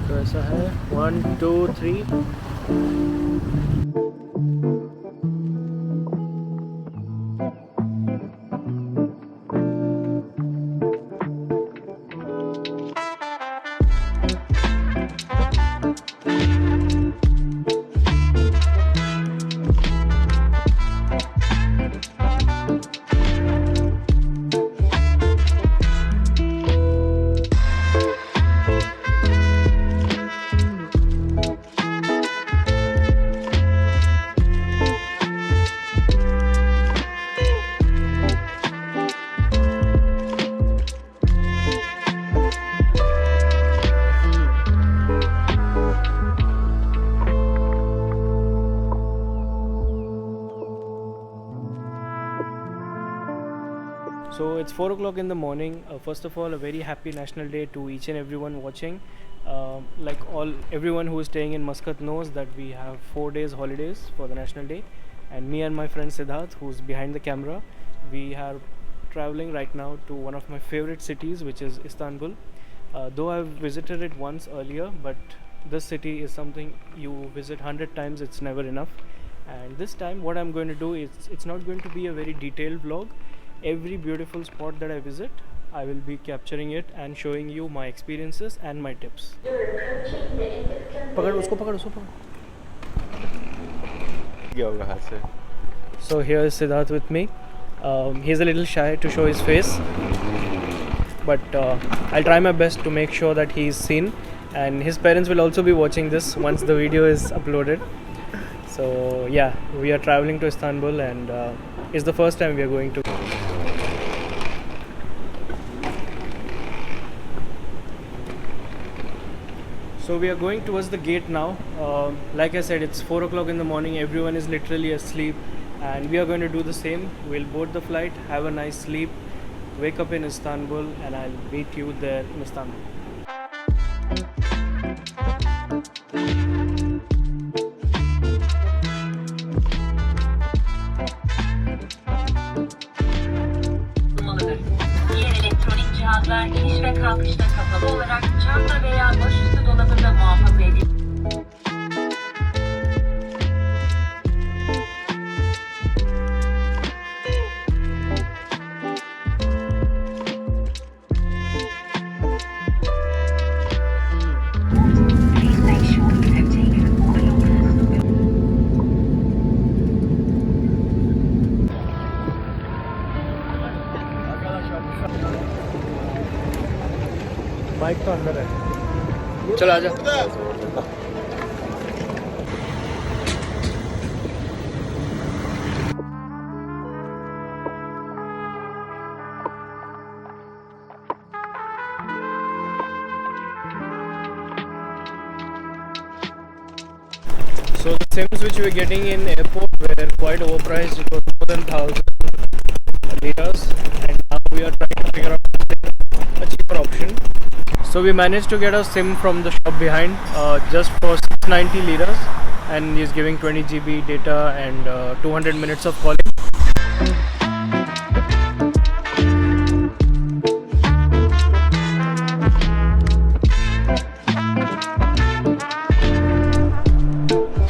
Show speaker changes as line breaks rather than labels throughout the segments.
तो ऐसा है 1 2 3. So it's 4 o'clock in the morning. First of all, a very happy National Day to each and everyone watching. Everyone who is staying in Muscat knows that we have 4 days holidays for the National Day, and me and my friend Siddharth, who's behind the camera, we are traveling right now to one of my favorite cities, which is Istanbul. Though I've visited it once earlier, but this city is something you visit 100 times, it's never enough. And this time, what I'm going to do is, it's not going to be a very detailed vlog. Every beautiful spot that I visit, I will be capturing it and showing you my experiences and my tips. So here is Siddharth with me. He's a little shy to show his face, but I'll try my best to make sure that he is seen, and his parents will also be watching this once the video is uploaded. So yeah, we are traveling to Istanbul, and it's the first time we are going to. So we are going towards the gate now. Like I said, it's 4 o'clock in the morning. Everyone is literally asleep, and we are going to do the same. We'll board the flight, have a nice sleep, wake up in Istanbul, and I'll meet you there in Istanbul.
Diğer elektronik cihazlar iniş ve kalkışta kapalı olarak çanta veya başüstü dolabında muhafaza edilir.
Bike तो अंदर है, चल आजा. So the Sims which we were getting in airport were quite overpriced. It was more than 1,000 liras, and now we are trying to figure out a cheaper option. So we managed to get a SIM from the shop behind, just for 690 liras, and he's giving 20 GB data and 200 minutes of calling.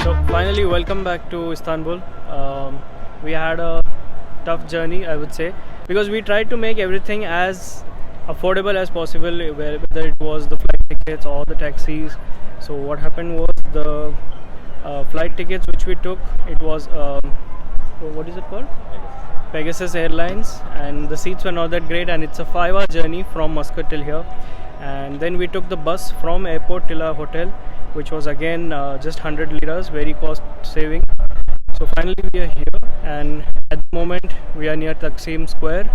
So finally, welcome back to Istanbul. We had a tough journey, I would say, because we tried to make everything as affordable as possible, whether it was the flight tickets or the taxis. So what happened was, the flight tickets which we took, it was what is it called? Pegasus Airlines, and the seats were not that great, and it's a 5-hour journey from Muscat till here. And then we took the bus from airport till our hotel, which was again just 100 liras, very cost saving. So finally we are here, and at the moment we are near Taksim Square.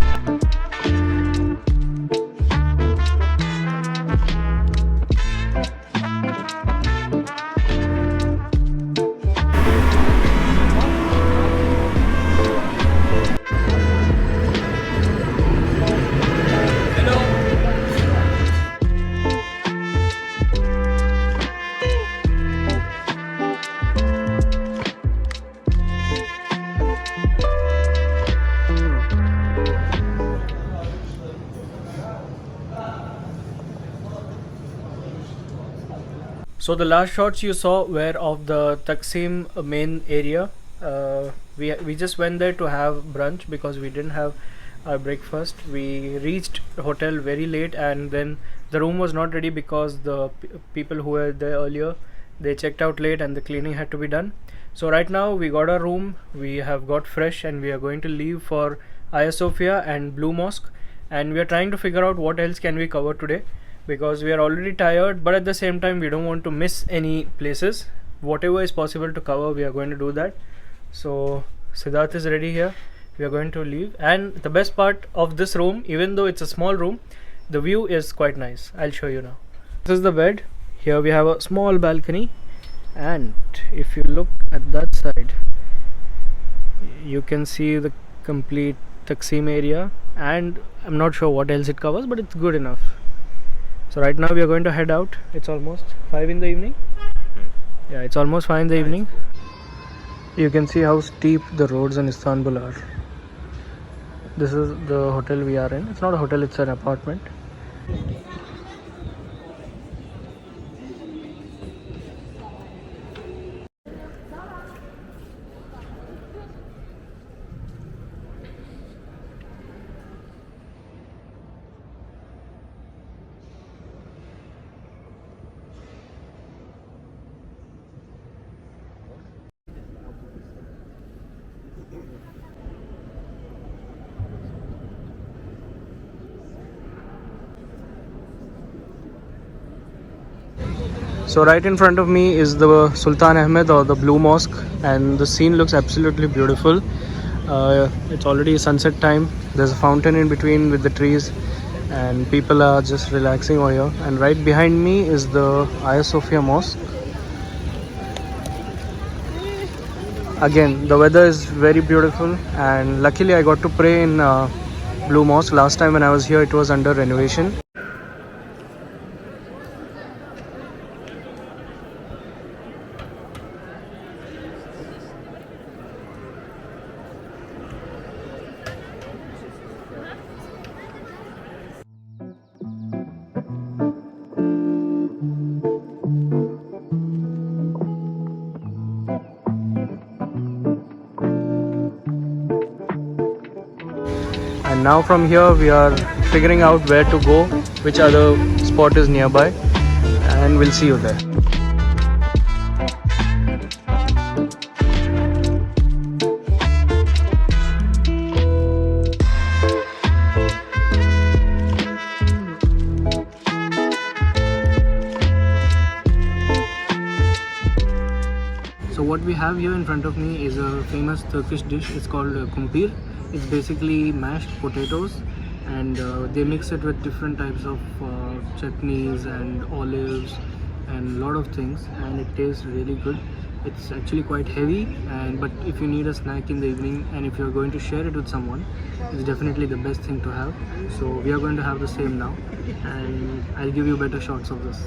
So the last shots you saw were of the Taksim main area. We just went there to have brunch because we didn't have our breakfast. We reached the hotel very late, and then the room was not ready because the people who were there earlier, they checked out late and the cleaning had to be done. So right now we got our room, we have got fresh, and we are going to leave for Hagia Sophia and Blue Mosque, and we are trying to figure out what else can we cover today because we are already tired, but at the same time we don't want to miss any places. Whatever is possible to cover, we are going to do that. So Siddharth is ready here. We are going to leave, and the best part of this room, even though it's a small room, the view is quite nice. I'll show you now. This is the bed. Here we have a small balcony, and if you look at that side, you can see the complete Taksim area, and I'm not sure what else it covers, but it's good enough. So right now we are going to head out. It's almost 5 in the evening. Yeah, it's almost 5 in the evening. You can see how steep the roads in Istanbul are. This is the hotel we are in. It's not a hotel, it's an apartment. So right in front of me is the Sultan Ahmed or the Blue Mosque, and the scene looks absolutely beautiful. It's already sunset time. There's a fountain in between with the trees, and people are just relaxing over here. And right behind me is the Hagia Sophia Mosque. Again, the weather is very beautiful, and luckily I got to pray in Blue Mosque. Last time when I was here, it was under renovation. And now from here we are figuring out where to go, which other spot is nearby, and we'll see you there. So what we have here in front of me is a famous Turkish dish. It's called kumpir. It's basically mashed potatoes, and they mix it with different types of chutneys and olives and a lot of things, and it tastes really good. It's actually quite heavy, but if you need a snack in the evening and if you're going to share it with someone, it's definitely the best thing to have. So we are going to have the same now, and I'll give you better shots of this.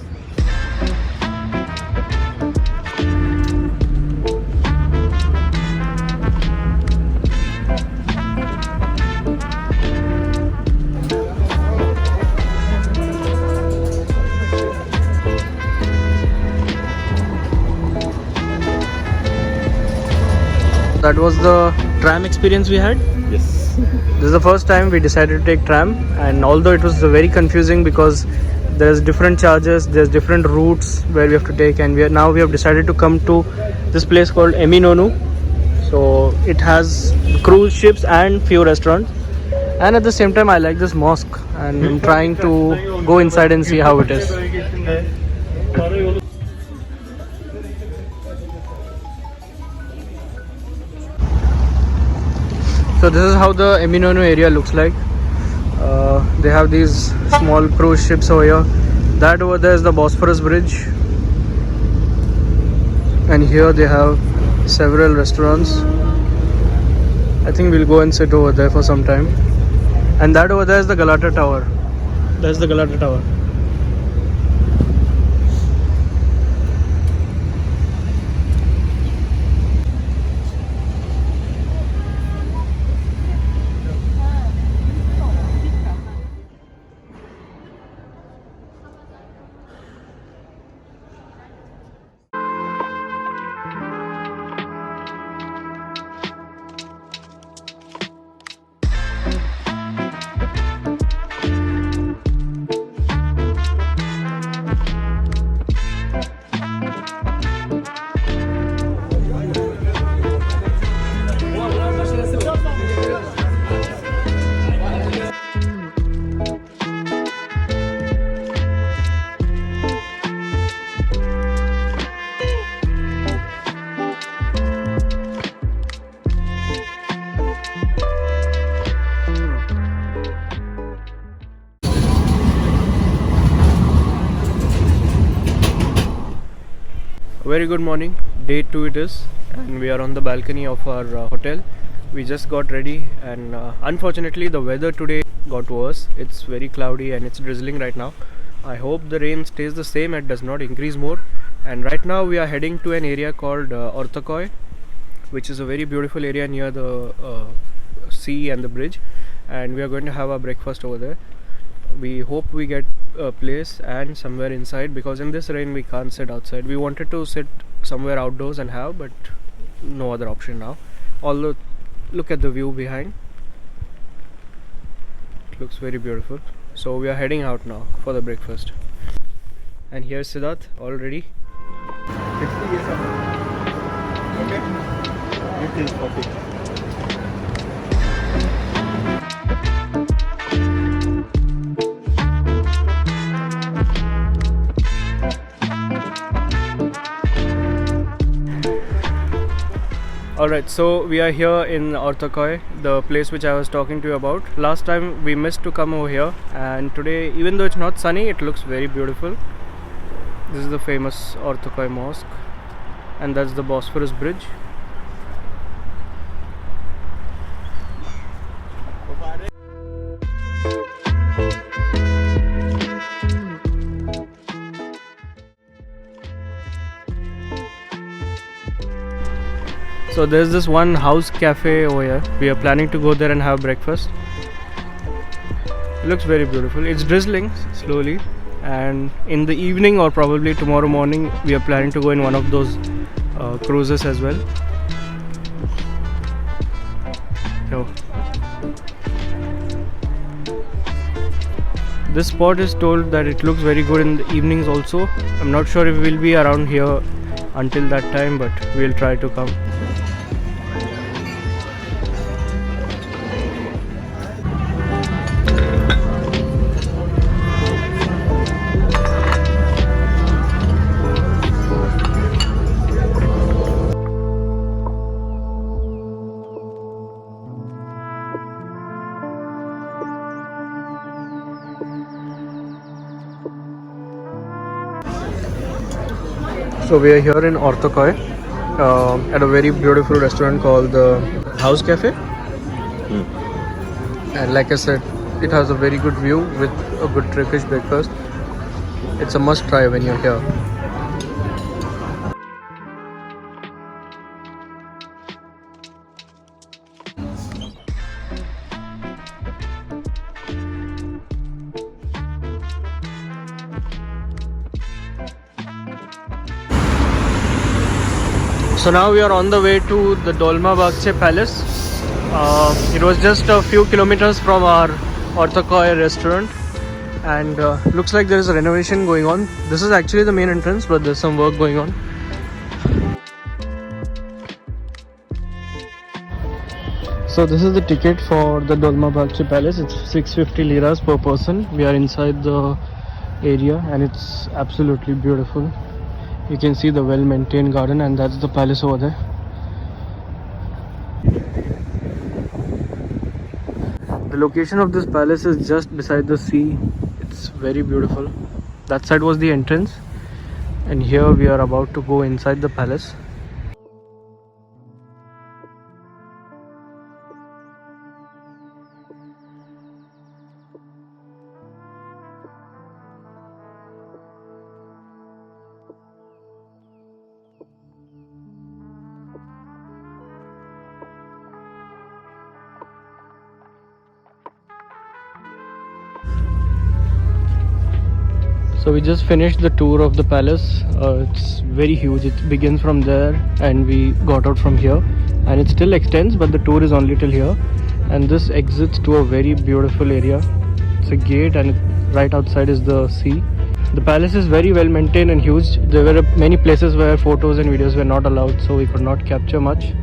That was the tram experience we had.
Yes.
This is the first time we decided to take tram, and although it was very confusing because there's different charges, there's different routes where we have to take, and we have decided to come to this place called Eminönü. So it has cruise ships and few restaurants, and at the same time I like this mosque, and I'm trying to go inside and see how it is. So this is how the Eminönü area looks like. They have these small cruise ships over here. That over there is the Bosphorus Bridge, and here they have several restaurants. I think we'll go and sit over there for some time. And that over there is the Galata Tower. That's the Galata Tower. very good morning. Day 2 it is, and we are on the balcony of our hotel. We just got ready, and unfortunately, the weather today got worse. It's very cloudy and it's drizzling right now. I hope the rain stays the same and does not increase more. And right now, we are heading to an area called Ortaköy, which is a very beautiful area near the sea and the bridge. And we are going to have our breakfast over there. We hope we get a place and somewhere inside, because in this rain we can't sit outside. We wanted to sit somewhere outdoors and have, but no other option now. Although look at the view behind, it looks very beautiful. So we are heading out now for the breakfast. And here's Siddharth already.
60 years of okay. It is coffee.
Alright, so we are here in Ortaköy, the place which I was talking to you about. Last time we missed to come over here, and today, even though it's not sunny, it looks very beautiful. This is the famous Ortaköy mosque, and that's the Bosphorus bridge. So there's this one house cafe over here. We are planning to go there and have breakfast. It looks very beautiful. It's drizzling slowly, and in the evening or probably tomorrow morning we are planning to go in one of those cruises as well. So this spot is told that it looks very good in the evenings also. I'm not sure if we'll be around here until that time, but we'll try to come. So we are here in Ortaköy at a very beautiful restaurant called the House Cafe. And like I said, it has a very good view with a good Turkish breakfast. It's a must try when you're here. So now we are on the way to the Dolmabahce Palace. It was just a few kilometers from our Ortaköy restaurant, and looks like there is a renovation going on. This is actually the main entrance, but there's some work going on. So this is the ticket for the Dolmabahce Palace. It's 650 liras per person. We are inside the area and it's absolutely beautiful. You can see the well-maintained garden, and that's the palace over there. The location of this palace is just beside the sea. It's very beautiful. That side was the entrance, and here we are about to go inside the palace. So we just finished the tour of the palace. It's very huge. It begins from there and we got out from here, and it still extends, but the tour is only till here. And this exits to a very beautiful area. It's a gate, and right outside is the sea. The palace is very well maintained and huge. There were many places where photos and videos were not allowed, so we could not capture much.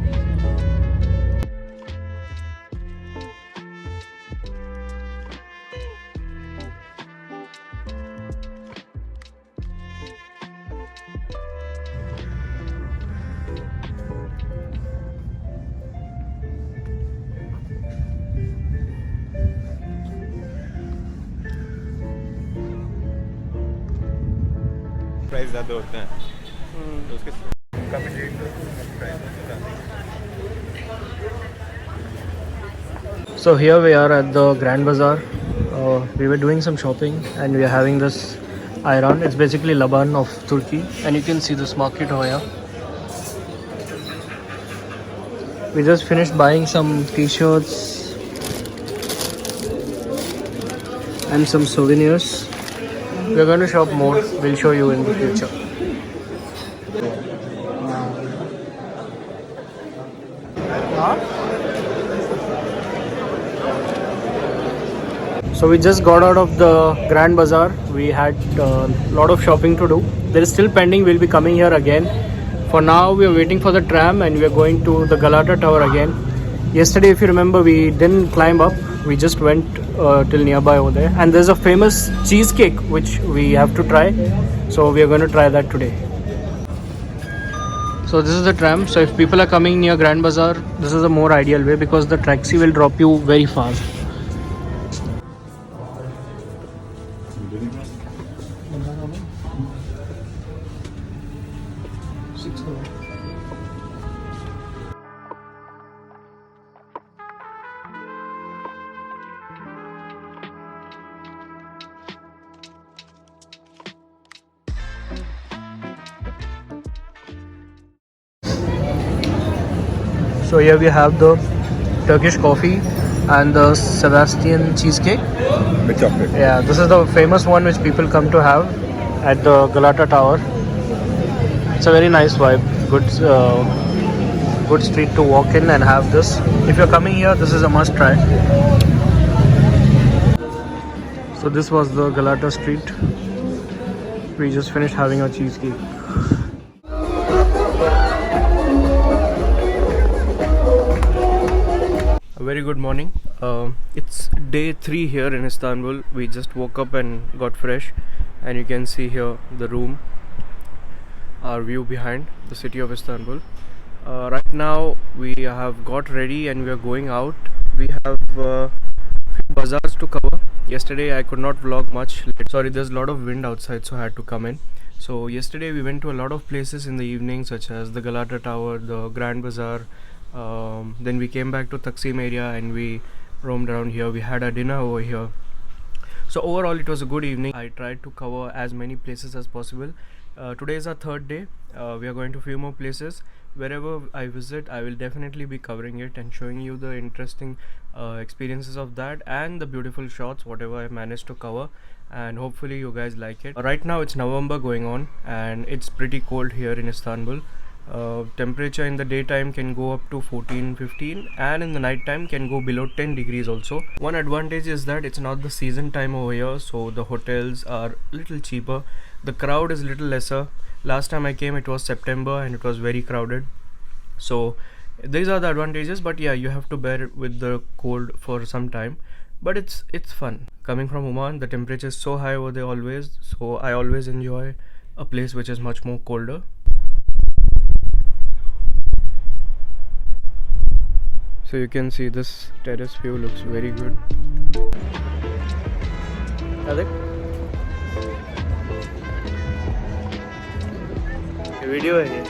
Price ज़्यादा होते हैं तो उसके काफ़ी rate
So here we are at the Grand Bazaar. We were doing some shopping and we are having this ayran. It's basically Laban of Turkey, and you can see this market over here. We just finished buying some t-shirts and some souvenirs. We're going to shop more. We'll show you in the future. So we just got out of the Grand Bazaar. We had a lot of shopping to do. There is still pending. We'll be coming here again. For now, we are waiting for the tram and we are going to the Galata Tower again. Yesterday, if you remember, we didn't climb up. We just went till nearby over there. And there's a famous cheesecake which we have to try. So we are going to try that today. So this is the tram. So if people are coming near Grand Bazaar, this is a more ideal way because the taxi will drop you very fast. So here we have the Turkish coffee and the Sebastian cheesecake.
The chocolate.
Yeah, this is the famous one which people come to have at the Galata Tower. It's a very nice vibe. Good street to walk in and have this. If you're coming here, this is a must try. So this was the Galata street. We just finished having our cheesecake. A very good morning. It's day 3 here in Istanbul. We just woke up and got fresh, and you can see here the room, our view behind the city of Istanbul. Right now we have got ready and we are going out. We have few bazaars to cover. Yesterday I could not vlog much. Sorry, there's a lot of wind outside, so I had to come in. So yesterday we went to a lot of places in the evening, such as the Galata Tower, the Grand Bazaar. Then we came back to Taksim area and we roamed around here. We had a dinner over here. So overall it was a good evening. I tried to cover as many places as possible. Today is our third day. We are going to a few more places. Wherever I visit, I will definitely be covering it and showing you the interesting experiences of that and the beautiful shots, whatever I managed to cover, and hopefully you guys like it. Right now it's November going on and it's pretty cold here in Istanbul. Temperature in the daytime can go up to 14-15 and in the night time can go below 10 degrees also. One advantage is that it's not the season time over here, so the hotels are little cheaper. The crowd is little lesser. Last time I came it was September and it was very crowded. So these are the advantages, but yeah, you have to bear with the cold for some time, but it's fun. Coming from Oman, the temperature is so high over there always, so I always enjoy a place which is much more colder. So you can see this terrace view looks very good. Video है.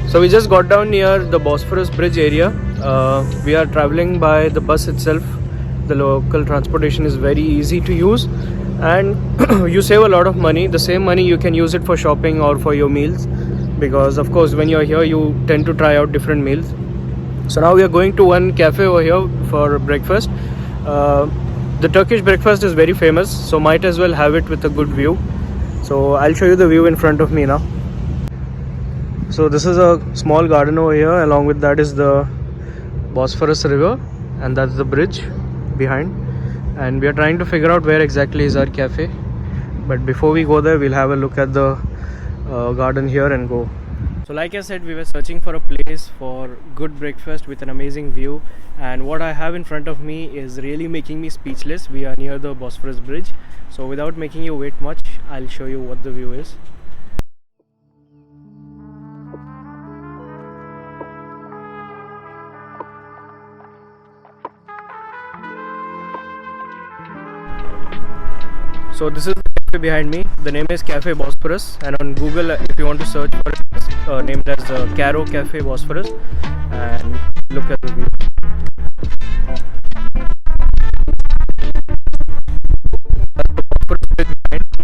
So we just got down near the Bosphorus bridge area. We are traveling by the bus itself. The local transportation is very easy to use and you save a lot of money. The same money you can use it for shopping or for your meals, because of course when you're here you tend to try out different meals. So now we are going to one cafe over here for breakfast. The Turkish breakfast is very famous, so might as well have it with a good view. So I'll show you the view in front of me now. So this is a small garden over here. Along with that is the Bosphorus river and that's the bridge behind. And we are trying to figure out where exactly is our cafe. But before we go there, we'll have a look at the garden here and go. So like I said, we were searching for a place for good breakfast with an amazing view, and what I have in front of me is really making me speechless. We are near the Bosphorus bridge, so without making you wait much, I'll show you what the view is. So this is the cafe behind me. The name is Cafe Bosphorus, and on Google, if you want to search for it, it's named as Caro Cafe Bosphorus, and look at the view.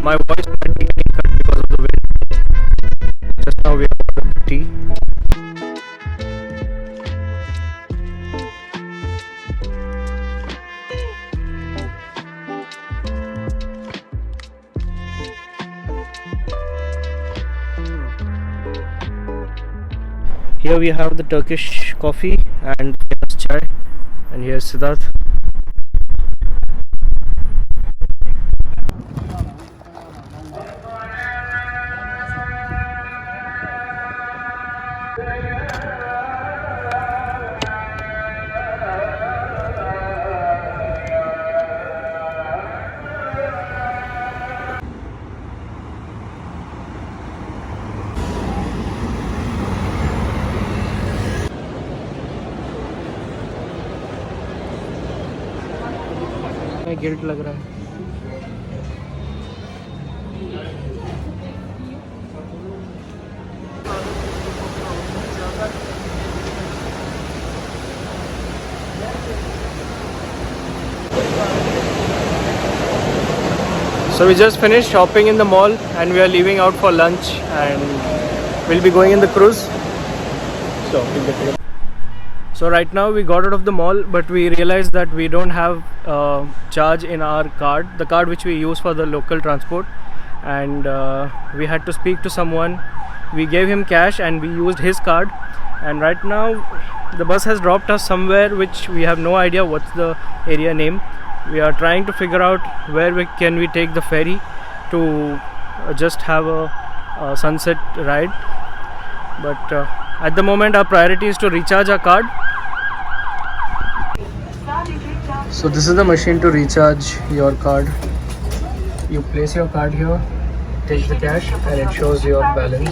My voice might be getting cut because of the wind. Just now we have ordered the tea. Here we have the Turkish coffee, and here's chai, and here's Siddharth. Guilt लग रहा है. So we just finished shopping in the mall and we are leaving out for lunch, and we'll be going in the cruise. So right now we got out of the mall, but we realized that we don't have charge in our card, the card which we use for the local transport, and we had to speak to someone. We gave him cash and we used his card, and right now the bus has dropped us somewhere which we have no idea what's the area name. We are trying to figure out where we can take the ferry to just have a sunset ride, but at the moment our priority is to recharge our card. So this is the machine to recharge your card. You place your card here, take the cash, and it shows your balance.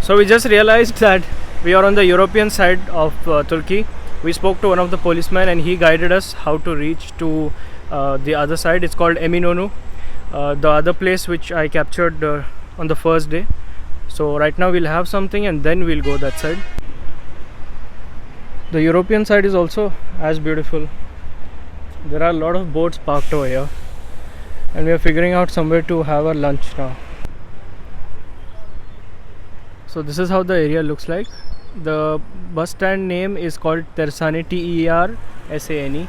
So we just realized that we are on the European side of Turkey. We spoke to one of the policemen and he guided us how to reach to the other side. It's called Eminönü, the other place which I captured on the first day. So right now we'll have something and then we'll go that side. The European side is also as beautiful. There are a lot of boats parked over here, and we are figuring out somewhere to have our lunch now. So this is how the area looks like. The bus stand name is called Tersane, Tersane,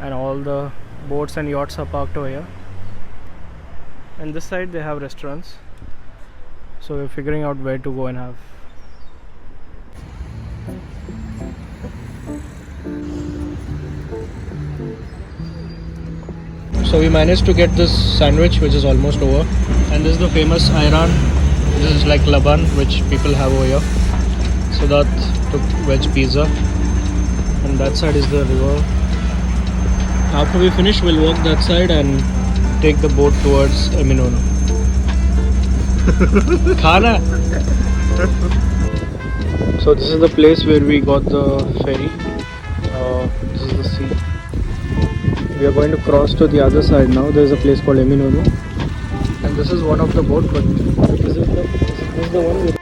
and all the boats and yachts are parked over here. And this side they have restaurants. So we're figuring out where to go and have. So we managed to get this sandwich, which is almost over, and this is the famous ayran. This is like laban, which people have over here. So that took veg pizza, and that side is the river. After we finish, we'll walk that side and take the boat towards Eminönü. Khana. So this is the place where we got the ferry. This is the sea. We are going to cross to the other side now. There is a place called Eminönü, and this is one of the boats. But is this the one?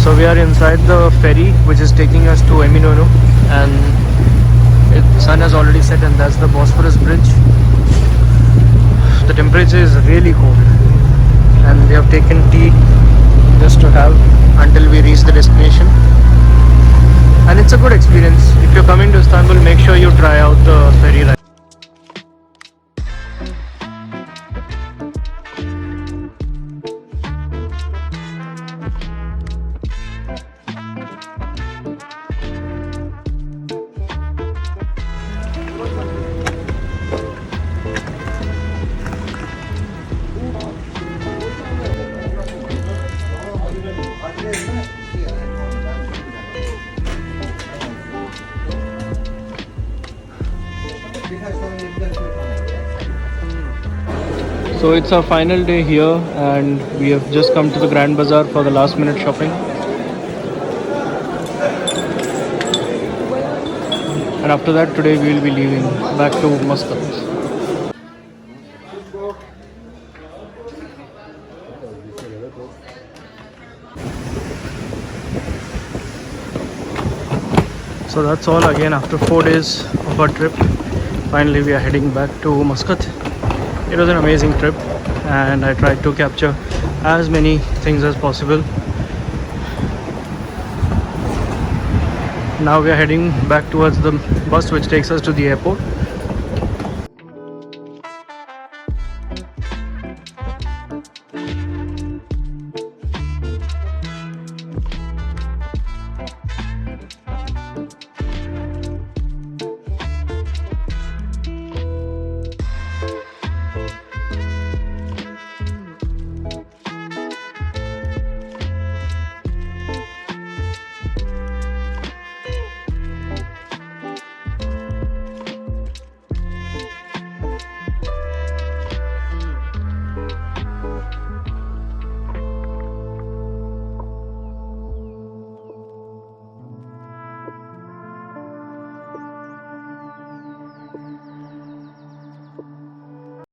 So we are inside the ferry which is taking us to Eminönü, and the sun has already set, and that's the Bosphorus bridge. The temperature is really cold, and we have taken tea just to have until we reach the destination, and it's a good experience. If you're coming to Istanbul, make sure you try out the ferry ride. So it's our final day here, and we have just come to the Grand Bazaar for the last minute shopping. And after that, today we will be leaving back to Muscat. So that's all again after 4 days of our trip. Finally we are heading back to Muscat. It was an amazing trip and I tried to capture as many things as possible. Now we are heading back towards the bus which takes us to the airport.